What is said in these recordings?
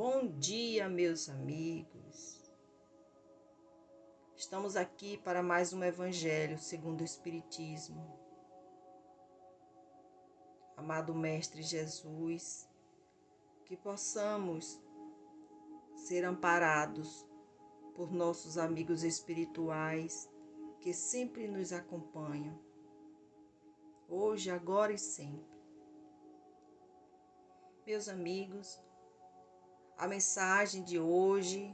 Bom dia, meus amigos. Estamos aqui para mais um Evangelho segundo o Espiritismo. Amado Mestre Jesus, que possamos ser amparados por nossos amigos espirituais que sempre nos acompanham, hoje, agora e sempre. Meus amigos, a mensagem de hoje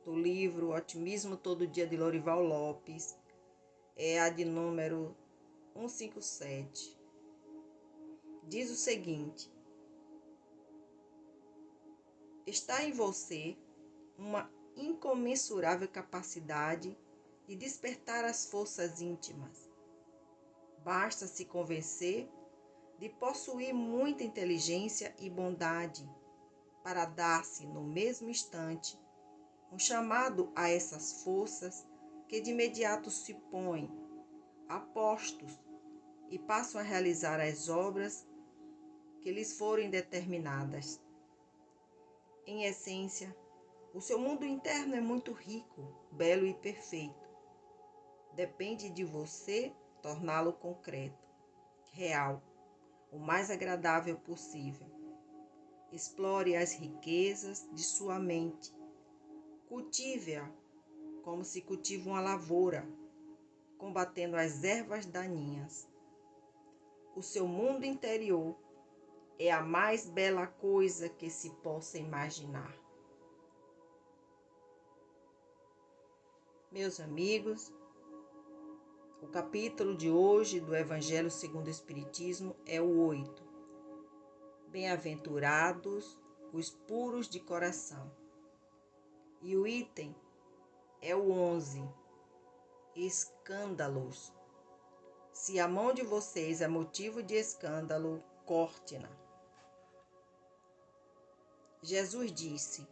do livro Otimismo Todo Dia de Lorival Lopes é a de número 157. Diz o seguinte: está em você uma incomensurável capacidade de despertar as forças íntimas. Basta se convencer de possuir muita inteligência e bondade para dar-se no mesmo instante um chamado a essas forças que de imediato se põem a postos e passam a realizar as obras que lhes forem determinadas. Em essência, o seu mundo interno é muito rico, belo e perfeito. Depende de você torná-lo concreto, real, o mais agradável possível. Explore as riquezas de sua mente. Cultive-a como se cultiva uma lavoura, combatendo as ervas daninhas. O seu mundo interior é a mais bela coisa que se possa imaginar. Meus amigos, o capítulo de hoje do Evangelho segundo o Espiritismo é o 8. Bem-aventurados os puros de coração. E o item é o 11. Escândalos. Se a mão de vocês é motivo de escândalo, corte-na. Jesus disse: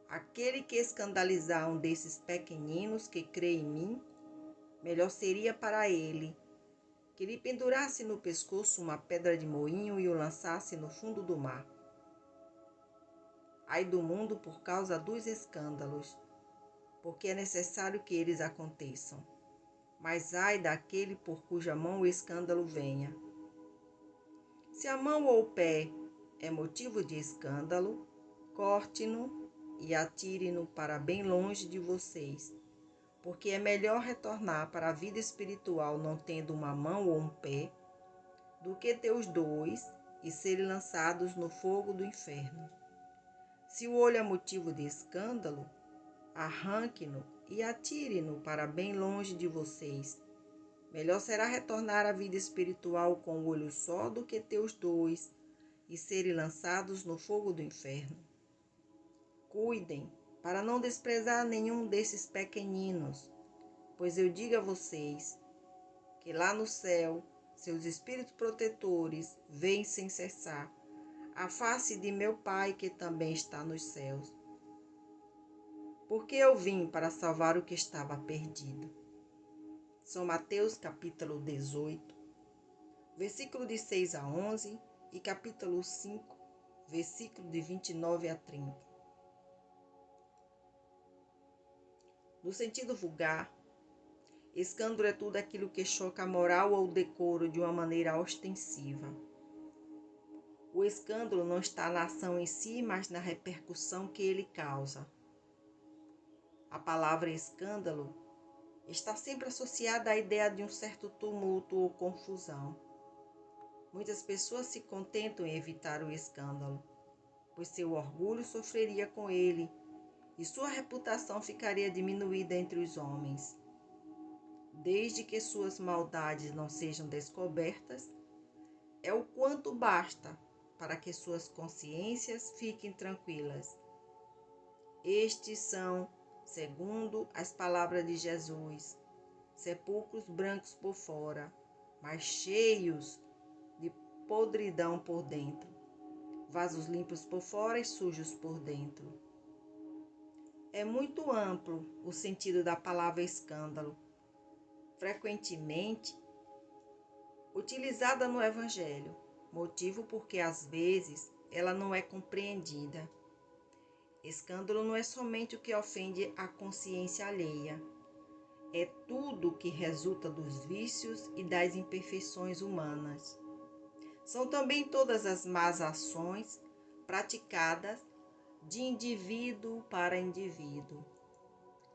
aquele que escandalizar um desses pequeninos que crê em mim, melhor seria para ele que lhe pendurasse no pescoço uma pedra de moinho e o lançasse no fundo do mar. Ai do mundo por causa dos escândalos, porque é necessário que eles aconteçam. Mas ai daquele por cuja mão o escândalo venha. Se a mão ou o pé é motivo de escândalo, corte-no e atire-no para bem longe de vocês, porque é melhor retornar para a vida espiritual não tendo uma mão ou um pé, do que ter os dois e serem lançados no fogo do inferno. Se o olho é motivo de escândalo, arranque-no e atire-no para bem longe de vocês. Melhor será retornar à vida espiritual com o olho só do que ter os dois e serem lançados no fogo do inferno. Cuidem para não desprezar nenhum desses pequeninos, pois eu digo a vocês que lá no céu seus espíritos protetores veem sem cessar a face de meu Pai que também está nos céus. Porque eu vim para salvar o que estava perdido. São Mateus capítulo 18, versículo de 6 a 11 e capítulo 5, versículo de 29 a 30. No sentido vulgar, escândalo é tudo aquilo que choca a moral ou o decoro de uma maneira ostensiva. O escândalo não está na ação em si, mas na repercussão que ele causa. A palavra escândalo está sempre associada à ideia de um certo tumulto ou confusão. Muitas pessoas se contentam em evitar o escândalo, pois seu orgulho sofreria com ele e sua reputação ficaria diminuída entre os homens. Desde que suas maldades não sejam descobertas, é o quanto basta para que suas consciências fiquem tranquilas. Estes são, segundo as palavras de Jesus, sepulcros brancos por fora, mas cheios de podridão por dentro, vasos limpos por fora e sujos por dentro. É muito amplo o sentido da palavra escândalo, frequentemente utilizada no Evangelho, motivo porque às vezes ela não é compreendida. Escândalo não é somente o que ofende a consciência alheia, é tudo o que resulta dos vícios e das imperfeições humanas. São também todas as más ações praticadas de indivíduo para indivíduo,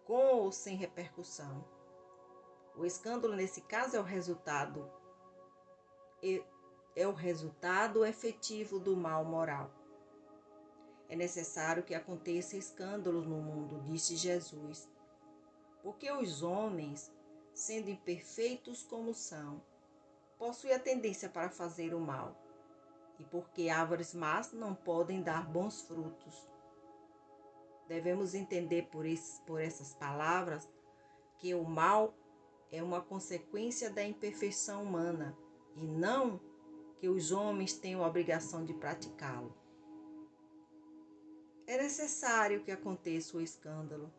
com ou sem repercussão. O escândalo, nesse caso, é o resultado efetivo do mal moral. É necessário que aconteça escândalos no mundo, disse Jesus, porque os homens, sendo imperfeitos como são, possuem a tendência para fazer o mal, e porque árvores más não podem dar bons frutos. Devemos entender por essas palavras que o mal é uma consequência da imperfeição humana e não que os homens tenham a obrigação de praticá-lo. É necessário que aconteça o escândalo,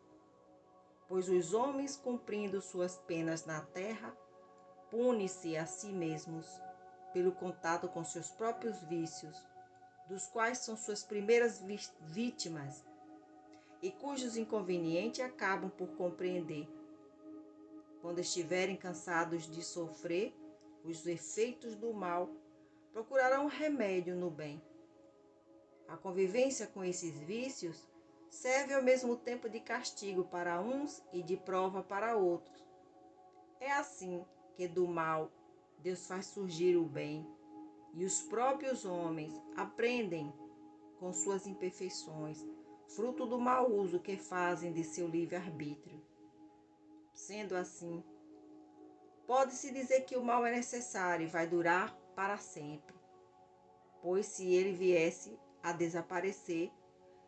pois os homens, cumprindo suas penas na terra, punem-se a si mesmos pelo contato com seus próprios vícios, dos quais são suas primeiras vítimas e cujos inconvenientes acabam por compreender. Quando estiverem cansados de sofrer os efeitos do mal, procurarão remédio no bem. A convivência com esses vícios serve ao mesmo tempo de castigo para uns e de prova para outros. É assim que do mal Deus faz surgir o bem, e os próprios homens aprendem com suas imperfeições, fruto do mau uso que fazem de seu livre-arbítrio. Sendo assim, pode-se dizer que o mal é necessário e vai durar para sempre, pois se ele viesse a desaparecer,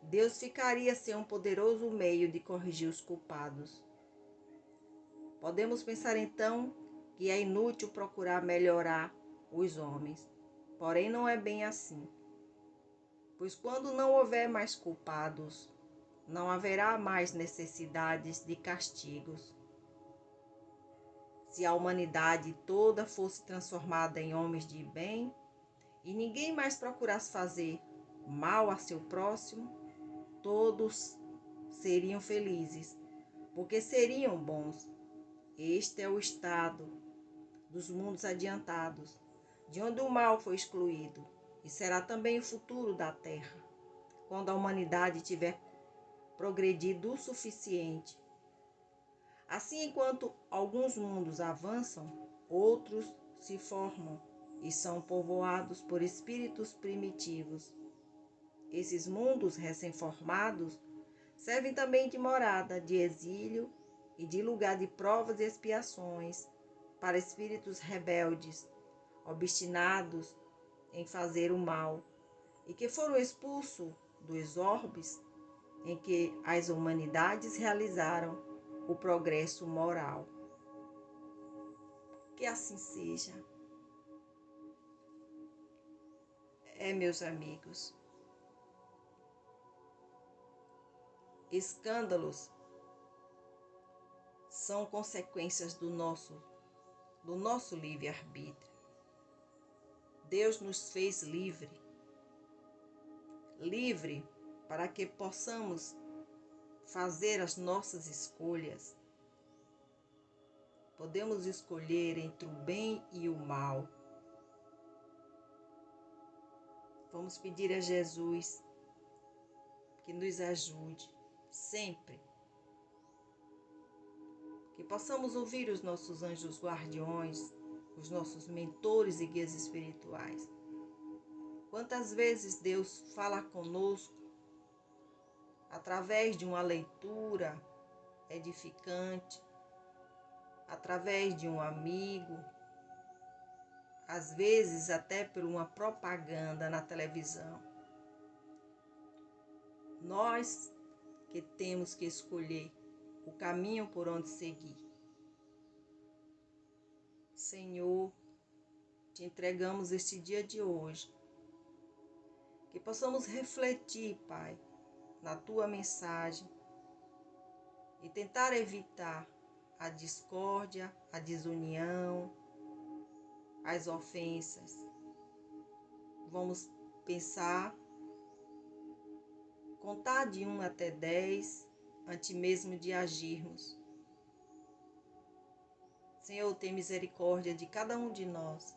Deus ficaria sem um poderoso meio de corrigir os culpados. Podemos pensar então que é inútil procurar melhorar os homens, porém não é bem assim. Pois quando não houver mais culpados, não haverá mais necessidades de castigos. Se a humanidade toda fosse transformada em homens de bem e ninguém mais procurasse fazer mal a seu próximo, todos seriam felizes, porque seriam bons. Este é o estado dos mundos adiantados, de onde o mal foi excluído, e será também o futuro da Terra, quando a humanidade tiver progredido o suficiente. Assim, enquanto alguns mundos avançam, outros se formam e são povoados por espíritos primitivos. Esses mundos recém-formados servem também de morada, de exílio e de lugar de provas e expiações para espíritos rebeldes, obstinados em fazer o mal, e que foram expulsos dos orbes em que as humanidades realizaram o progresso moral. Que assim seja. Meus amigos, escândalos são consequências do nosso livre-arbítrio. Deus nos fez livre para que possamos fazer as nossas escolhas. Podemos escolher entre o bem e o mal. Vamos pedir a Jesus que nos ajude sempre. Que possamos ouvir os nossos anjos guardiões, os nossos mentores e guias espirituais. Quantas vezes Deus fala conosco através de uma leitura edificante, através de um amigo, às vezes até por uma propaganda na televisão. Nós que temos que escolher o caminho por onde seguir. Senhor, te entregamos este dia de hoje. Que possamos refletir, Pai, na tua mensagem e tentar evitar a discórdia, a desunião, as ofensas. Vamos pensar contar de 1 até 10, antes mesmo de agirmos. Senhor, tem misericórdia de cada um de nós,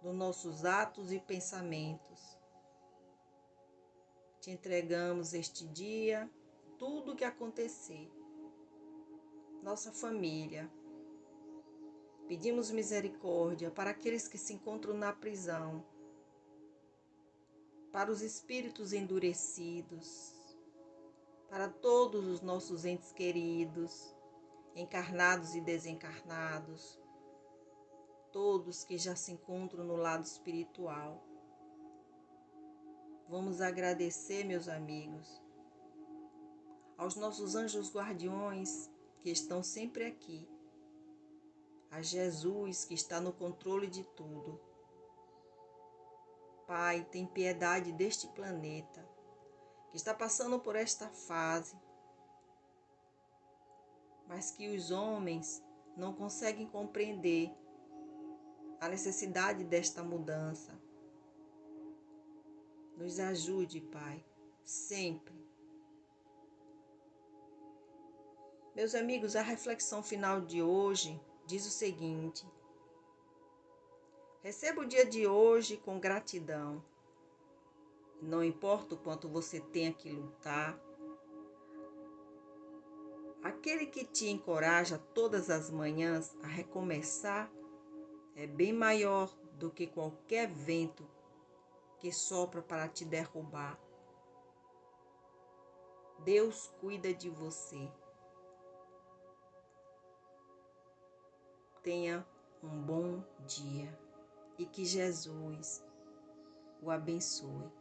dos nossos atos e pensamentos. Te entregamos este dia, tudo o que acontecer, nossa família. Pedimos misericórdia para aqueles que se encontram na prisão, para os espíritos endurecidos, para todos os nossos entes queridos, encarnados e desencarnados, todos que já se encontram no lado espiritual. Vamos agradecer, meus amigos, aos nossos anjos guardiões que estão sempre aqui, a Jesus que está no controle de tudo. Pai, tem piedade deste planeta que está passando por esta fase, mas que os homens não conseguem compreender a necessidade desta mudança. Nos ajude, Pai, sempre. Meus amigos, a reflexão final de hoje diz o seguinte: receba o dia de hoje com gratidão. Não importa o quanto você tenha que lutar, aquele que te encoraja todas as manhãs a recomeçar é bem maior do que qualquer vento que sopra para te derrubar. Deus cuida de você. Tenha um bom dia e que Jesus o abençoe.